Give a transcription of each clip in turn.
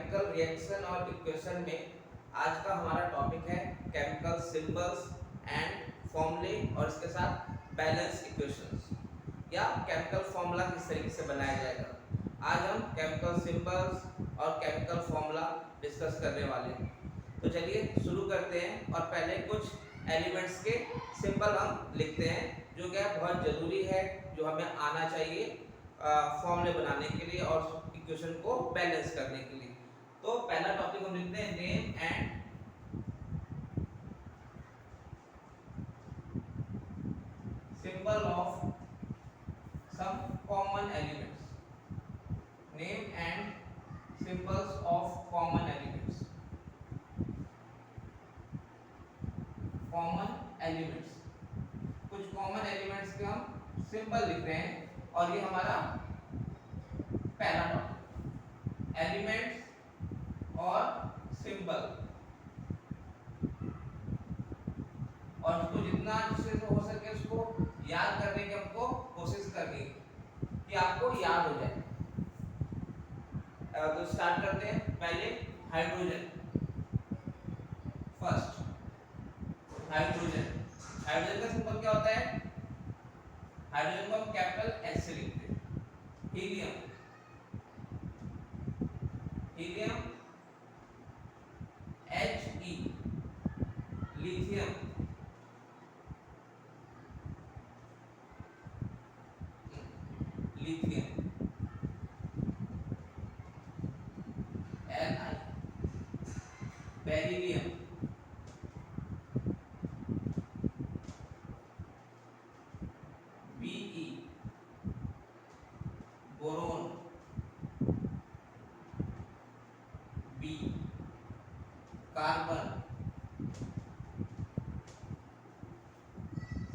Chemical reaction और equation में आज का हमारा टॉपिक है केमिकल सिंबल्स एंड फॉर्मूले और इसके साथ बैलेंस इक्वेशंस या केमिकल फॉर्मूला किस तरीके से बनाया जाएगा। आज हम केमिकल सिंबल्स और केमिकल फॉर्मूला डिस्कस करने वाले हैं। तो चलिए शुरू करते हैं और पहले कुछ एलिमेंट्स के सिंबल हम लिखते हैं जो क्या बहुत ज़रूरी है, जो हमें आना चाहिए फॉर्मूले बनाने के लिए और इक्वेशन को बैलेंस करने के लिए। तो पहला टॉपिक हम लिखते हैं name and symbol of some common elements. Name and symbols of common elements. Common elements, कुछ कॉमन एलिमेंट्स के हम सिंबल लिख रहे हैं और ये हमारा पहला टॉपिक एलिमेंट्स और सिंबल। और उसको जितना अच्छे से हो सके उसको याद करने की हमको कोशिश करनी है कि आपको याद हो जाए। तो स्टार्ट करते हैं। पहले हाइड्रोजन, फर्स्ट हाइड्रोजन। हाइड्रोजन का सिंबल क्या होता है? हाइड्रोजन को हम कैपिटल एच से लिखते हैं। Helium, helium H E. Lithium, lithium L I. Beryllium, B E. Boron, B. Carbon,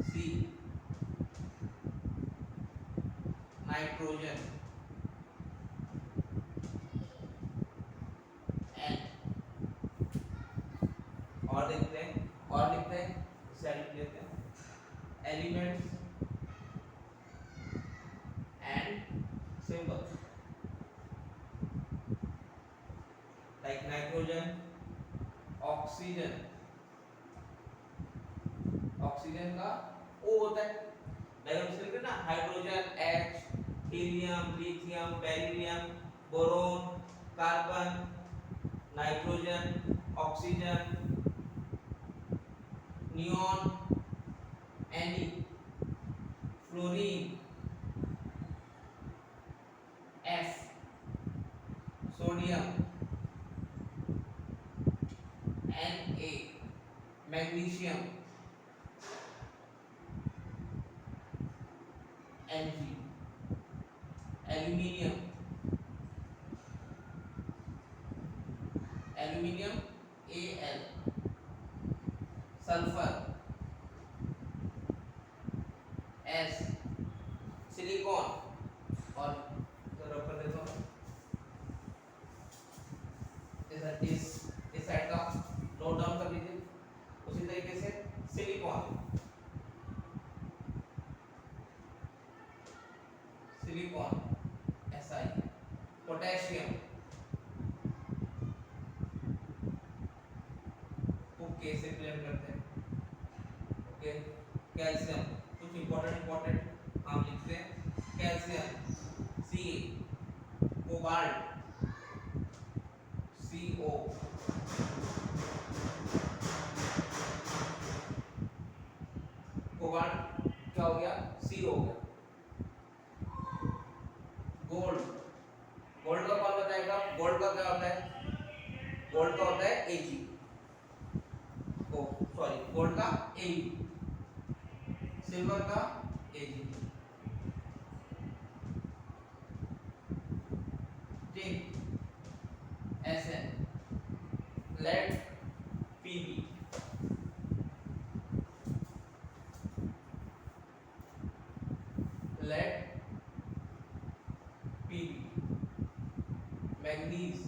C. Nitrogen, N. और लिखते हैं सेट लेते हैं elements and symbols like nitrogen, oxygen. Oxygen का O होता है, डायऑक्सिल ना, hydrogen H, helium, lithium, beryllium, boron, carbon, nitrogen, oxygen, neon, Na, fluorine, F, sodium, Na, magnesium, Mg, aluminium, aluminium Al, sulphur S, silicon. और तो रब कर देता हूँ इस साइड का नोट डाउन कर लीजिए। उसी तरीके से सिलिकॉन, सिलिकॉन Si। पोटेशियम को K से प्लेन करते हैं। ओके, कैल्शियम, कुछ इंपॉर्टेंट हम लिखते हैं। Calcium Ca, cobalt Co, cobalt क्या हो गया? C हो गया। गोल्ड, गोल्ड का कौन बताएगा? गोल्ड का क्या होता है? गोल्ड का होता है Ag। ओ सॉरी, गोल्ड का Ae, सिल्वर का Ag। ठीक, Sn, lead Pb, lead Pb, manganese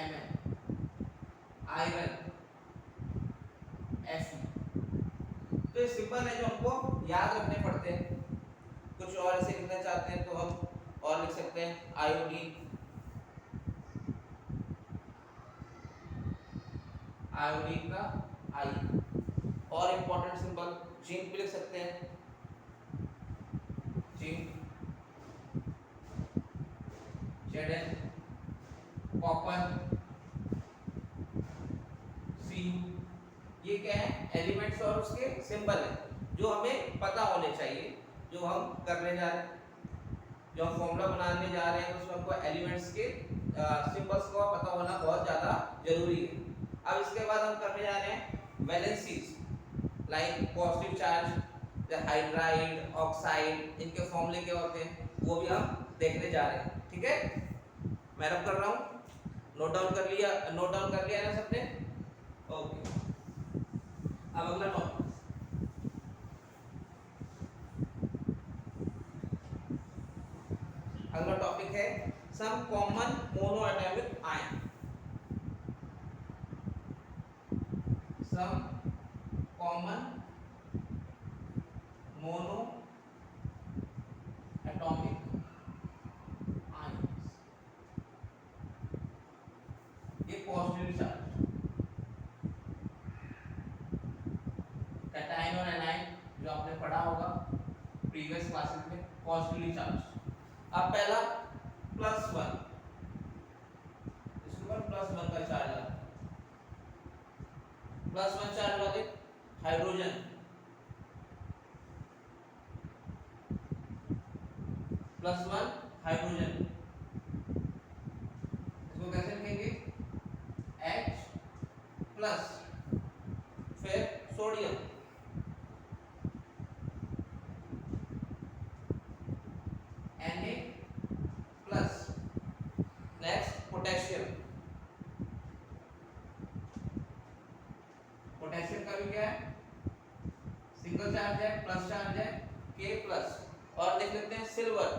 Mn, iron Fe। तो ये सिंपल है जो हमको याद रखने पड़ते हैं। कुछ और ऐसे लिखना चाहते हैं तो हम और लिख सकते हैं आयोडीन, आयोडीन का आई। और इंपॉर्टेंट सिंबल जिंक भी लिख सकते हैं, जिंक, Zn, कॉपर, Cu। ये क्या है, एलिमेंट्स और उसके सिंबल है जो हमें पता होने चाहिए, जो हम करने जा रहे हैं, जो हम फॉर्मूला बनाने जा रहे हैं उसमें हमको एलिमेंट्स के सिंबल्स का पता होना बहुत ज़्यादा जरूरी है। अब इसके बाद हम करने जा रहे हैं valencies, like positive charge, hydride, oxide, इनके फॉर्मूले क्या होते हैं वो भी हम देखने जा रहे हैं। ठीक है, मैं रब कर रहा हूँ, नोट डाउन कर लिया, नोट डाउन कर लिया ना सबने? ओके, अब अगला टॉपिक, अगला टॉपिक है some common monoatomic ion. Some common monoatomic ions, ये पॉजिटिव चार्ज, कैटायन और एनायन जो आपने पढ़ा होगा प्रीवियस क्लासेस में, पॉजिटिवली चार्ज। अब पहला +1, इसके ऊपर +1 का चार्ज आता है, +1 चार्ज वाले हाइड्रोजन, +1 हाइड्रोजन, इसको कैसे लिखेंगे, H प्लस, फिर sodium, Na plus, next potassium, potassium का भी क्या है, सिंगल चार्ज है, प्लस चार्ज है, K प्लस। और देख लेते हैं सिल्वर,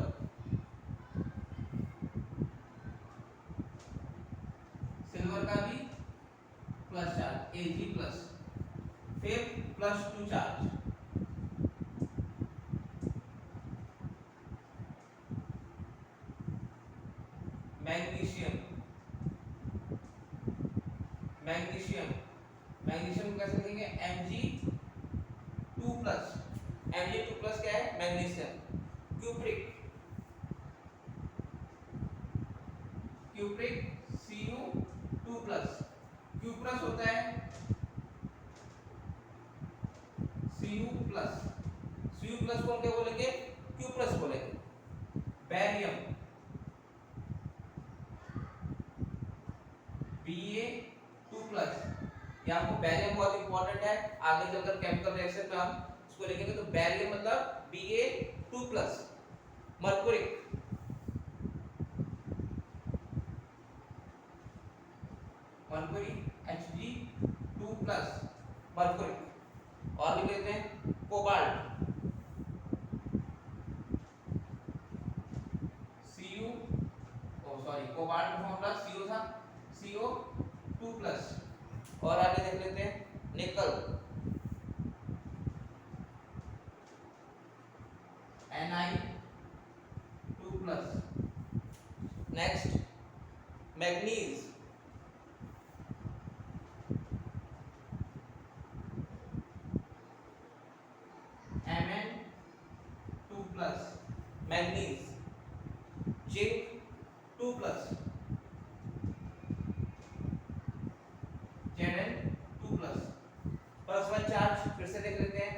सिल्वर का भी प्लस चार्ज, Ag प्लस, फिर +2 चार्ज, मैग्नीशियम, मैग्नीशियम, मैग्नीशियम को कैसे लिखेंगे, Mg2 प्लस, Mg2 प्लस क्या है, magnesium, cupric, cupric Cu2 plus, Q plus होता है Cu प्लस, Cu प्लस को हम क्या बोलेंगे, Q प्लस बोलेंगे। बैरियम, Ba2 प्लस, ये आपको बैरियम बहुत इंपॉर्टेंट है, आगे चलकर केमिकल रिएक्शन में हम इसको लिखेंगे, तो बैरियम मतलब Ba2 plus. Mercuric, mercury Hg2 plus, mercuric. और लिख लेते हैं cobalt, Cu, oh sorry, cobalt का फॉर्मूला CO था, CO2 प्लस। और आगे देख लेते हैं nickel, Ni2 plus. Next manganese, Mn2 plus, manganese, zinc 2 plus, Zn2 plus. +1 charge फिर से देख लेते हैं,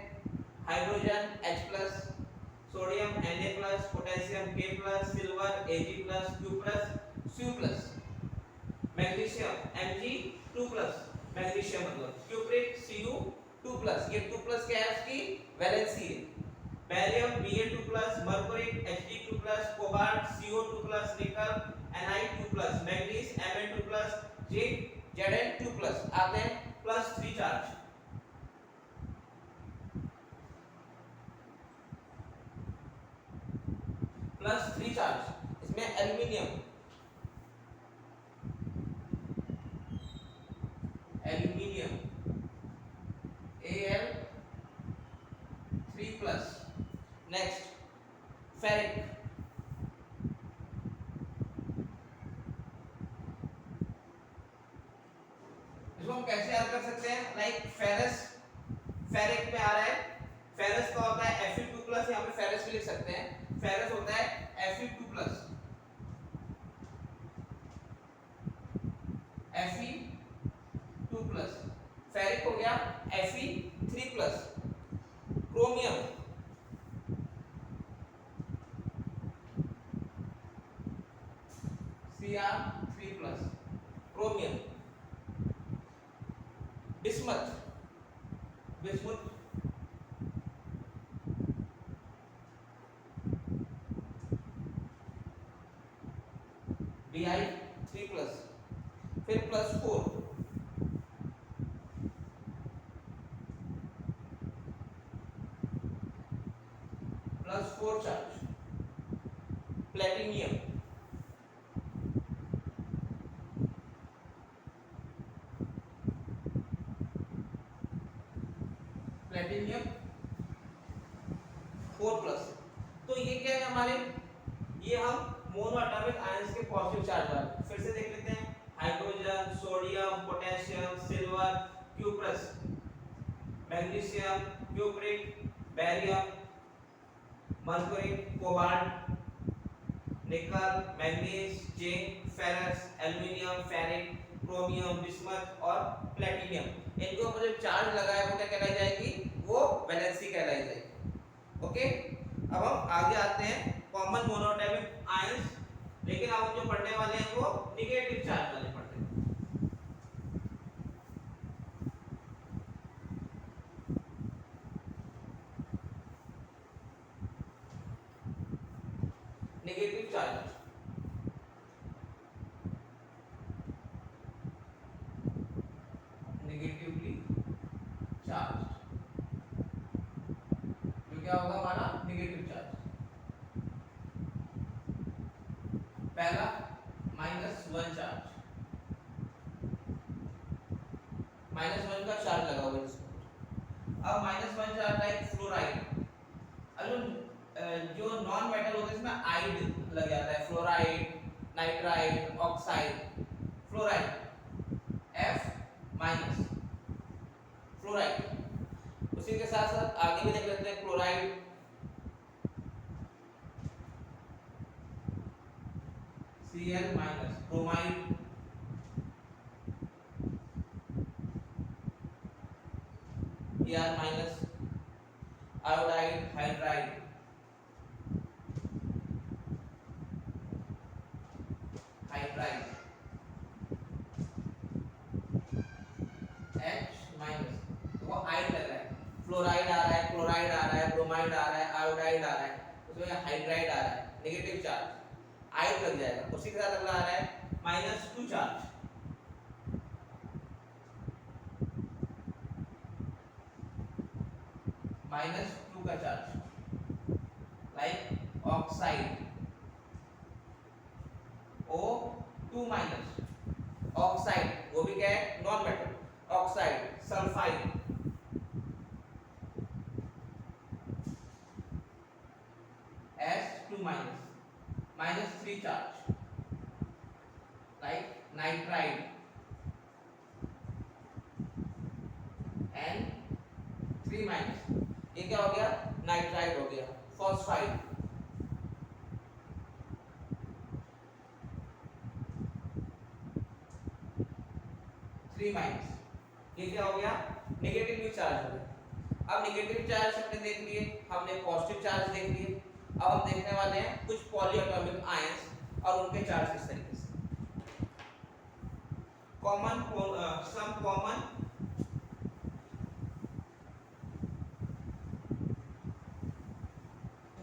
hydrogen H plus, sodium Na plus, potassium K plus, silver Ag plus, Q plus, Cu plus. Magnesium Mg2 plus, magnesium मतलब cupric Cu2 plus, ये 2 plus क्या है, उसकी वैलेंसी है। Barium Ba2 plus, mercuric Hg2 plus, cobalt CO2 plus, nickel Ni2 plus, manganese Mn2 plus, zinc Zn2 plus. आते हैं +3 charge, +3 charge, इसमें aluminium, aluminium Al3 plus. Next ferric, Cr3+, chromium, bismuth, bismuth, Bi3+, फिर +4, +4 charge, platinum, platinum 4+। तो ये क्या है हमारे, ये हम मोनो एटॉमिक आयंस के पॉजिटिव चार्ज वाले। फिर से देख लेते हैं, hydrogen, sodium, potassium, silver, cuprous, magnesium, cupric, barium, mercury, cobalt, nickel, manganese, zinc, ferrous, aluminium, ferric, chromium, bismuth और प्लेटिनियम, इनके ऊपर जो चार्ज लगा है वो क्या कहलाई जाएगी, वो वैलेंसी कहलाई जाएगी। ओके, अब हम आगे आते हैं कॉमन मोनोएटॉमिक आयंस, लेकिन अब जो पढ़ने वाले हैं वो नेगेटिव चार्ज वाले पढ़ते हैं। नेगेटिव चार्ज, नेगेटिवली चार्ज, जो क्या होगा हमारा नेगेटिव चार्ज। पहला -1 चार्ज, -1 का चार्ज लगा हुआ है इसमें। अब -1 चार्ज लाइक फ्लोराइड, अब जो नॉन मेटल होते हैं इसमें आइड लग जाता है, fluoride, nitride, oxide, fluoride F-, fluoride. उसी के साथ साथ आगे भी देख लेते हैं, chloride, Cl-, bromide, Br-, iodide, hydride, hydride, H-, वो आइड लग रहा है, फ्लोराइड आ रहा है, क्लोराइड आ रहा है, ब्रोमाइड आ रहा है, आयोडाइड आ रहा है, उसमें हाइड्राइड आ रहा है, नेगेटिव चार्ज, आइड लग जाएगा। उसी के साथ अगला आ रहा है -2 चार्ज, -2 का charge, like oxide, O2-, oxide, वो भी क्या है, non metal, oxide, sulphide, S2-, -3 charge, like nitride, N3-, ये क्या हो गया, नाइट्राइड हो गया। फॉस्फाइड, -3, ये क्या हो गया, नेगेटिवली चार्ज हो गया। अब नेगेटिव चार्ज हमने देख लिए, हमने पॉजिटिव चार्ज देख लिए। अब हम देखने वाले हैं कुछ पॉलीएटॉमिक आयंस और उनके चार्ज किस तरीके से। कॉमन, सम कॉमन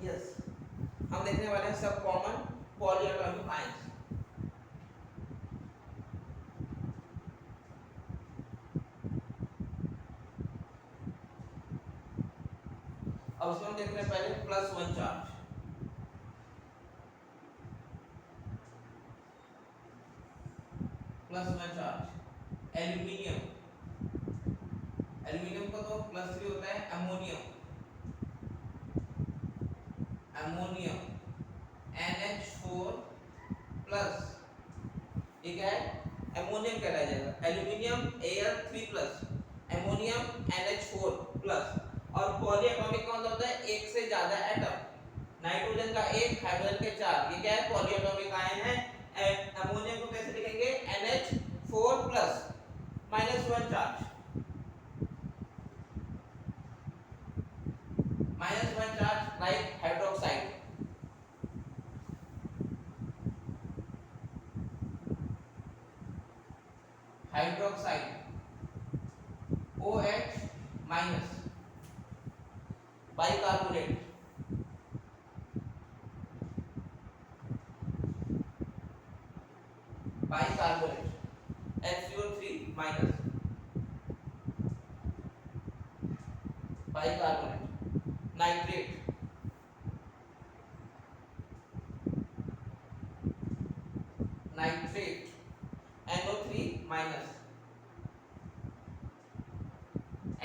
यस, हम देखने वाले हैं सब कॉमन पॉलीएटॉमिक आयंस। अब इसमें हम देख रहे हैं पहले +1 चार्ज, +1 चार्ज, एल्यूमिनियम, एल्यूमिनियम का तो +3 होता है, अमोनियम, अमोनियम NH4+, ये क्या है, अमोनियम कहलाया जाएगा। Aluminium Al3+, ammonium NH4+। और पॉलीएटॉमिक कौन सा होता है, एक से ज्यादा एटम, नाइट्रोजन का 1, हाइड्रोजन के 4, ये क्या है, पॉलीएटॉमिक आयन है। अमोनियम को कैसे लिखेंगे, NH4+, -1 charge, -1 charge, like hydroxide, hydroxide OH minus bicarbonate HCO3 minus bicarbonate nitrate NO3 minus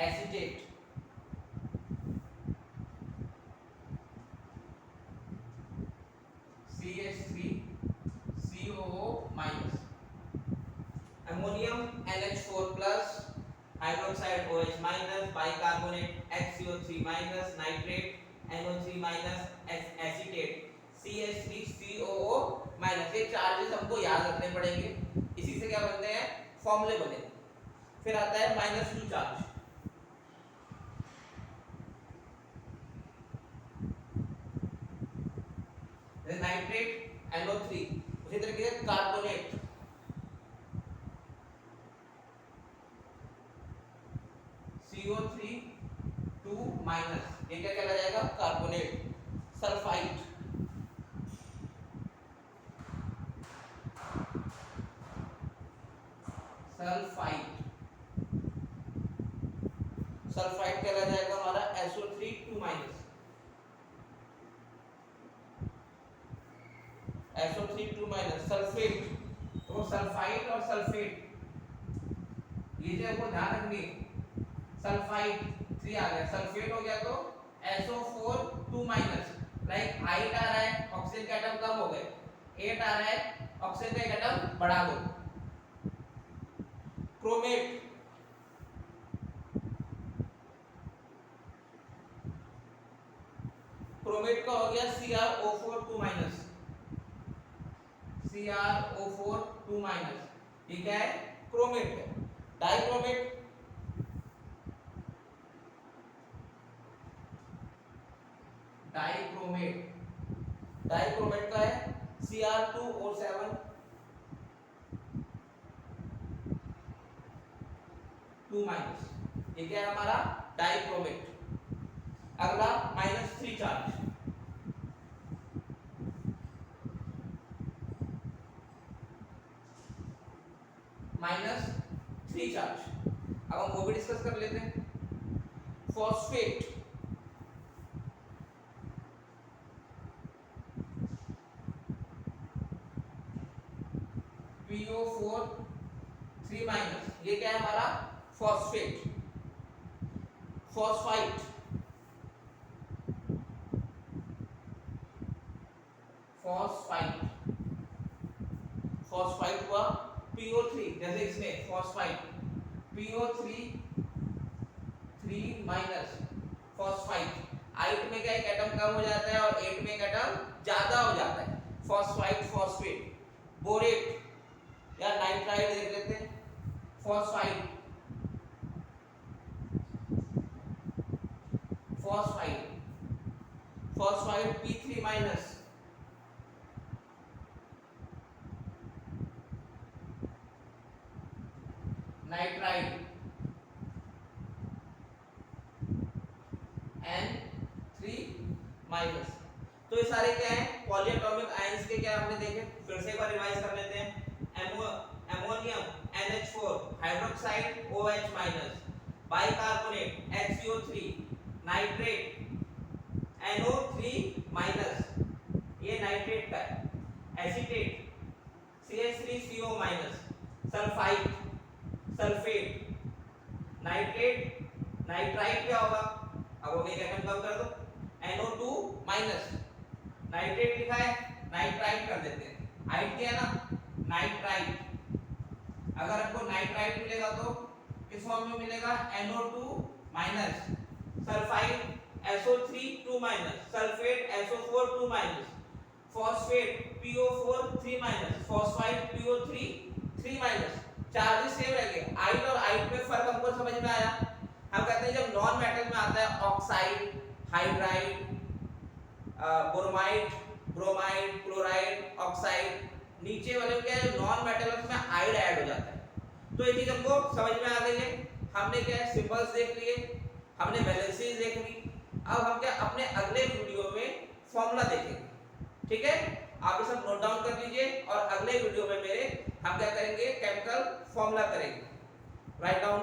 acetate CH3COO minus ammonium NH4 plus hydroxide OH minus bicarbonate HCO3 minus nitrate NO3 minus acetate CH3COO minus. ये charges हमको याद रखने पड़ेंगे, इसी से क्या बनते हैं, फॉर्मूले बने। फिर आता है -2 चार्ज, नाइट्रेट NO3, उसी तरीके से कार्बोनेट CO3 2 माइनस, ये क्या कहला जाएगा, कार्बोनेट। सल्फाइड सल्फाइड कहला जाएगा हमारा SO3 2 minus, SO3 2 minus. Sulphate, तो सल्फाइड और सल्फेट ये जो आपको ध्यान रखनी, सल्फाइड 3 आ गया, सल्फेट हो गया तो SO4 2 माइनस। लाइक 8 आ रहा है, ऑक्सीजन के एटम कम हो गए, 8 आ रहा है, ऑक्सीजन का एटम बढ़ा दो। क्रोमेट, क्रोमेट का हो गया CrO4 2 माइनस, CrO4 2 माइनस, ये क्या है, क्रोमेट है। डाइक्रोमेट, डाइक्रोमेट का है Cr2O7 2 माइनस, ये क्या है हमारा, डाइक्रोमेट। अगला -3 चार्ज, -3 चार्ज। अब हम वो भी डिस्कस कर लेते हैं। फॉस्फेट, PO4 3 माइनस, ये क्या है हमारा, फॉस्फेट। फॉस्फाइट, फॉस्फाइट हुआ PO3, जैसे इसमें फॉस्फाइट PO3 3 माइनस, फॉस्फाइट। 8 में क्या एक एटम कम हो जाता है और 8 में एक एटम ज्यादा हो जाता है, फॉस्फाइट फॉस्फेट। बोरेट या नाइट्राइड देख लेते हैं, phosphite P3 minus, nitride N3 minus. तो ये सारे क्या हैं, पॉलीएटॉमिक आयंस के, क्या हमने देखे, फिर से एक बार रिवाइज कर लेते हैं। Ammonium NH4 hydroxide OH minus, bicarbonate HCO3, nitrate NO3 minus, ये नाइट्रेट का है। Acetate CH3CO minus, sulphide sulphate, nitrate nitrite क्या होगा, अब वो एक एटम कम कर दो, NO2 माइनस, नाइट्रेट लिखा है, नाइट्राइट कर देते हैं, आइट क्या है ना, नाइट्राइट। अगर आपको नाइट्राइट मिलेगा तो किस फॉर्म में मिलेगा, NO2 minus, sulphide SO3 2 minus, sulphate SO4 2 minus, phosphate PO4 3 minus, phosphide PO3 3 minus. Charges same रहेंगे, आइट और आइट में फर्क हमको समझ में आया। हम कहते हैं जब नॉन मेटल में आता है oxide, hydride, bromide, bromide, chloride, oxide, नीचे वाले क्या है, नॉन मेटल में आइड ऐड हो जाता है। तो ये चीज हमको समझ में आ गई है। हमने क्या है सिंबल्स देख लिए, हमने बैलेंसेस देख ली। अब हम क्या अपने अगले वीडियो में फॉर्मूला देखेंगे। ठीक है, आप ये सब नोट डाउन कर लीजिए और अगले वीडियो में मेरे हम क्या करेंगे केमिकल फॉर्मूला करेंगे। Write down.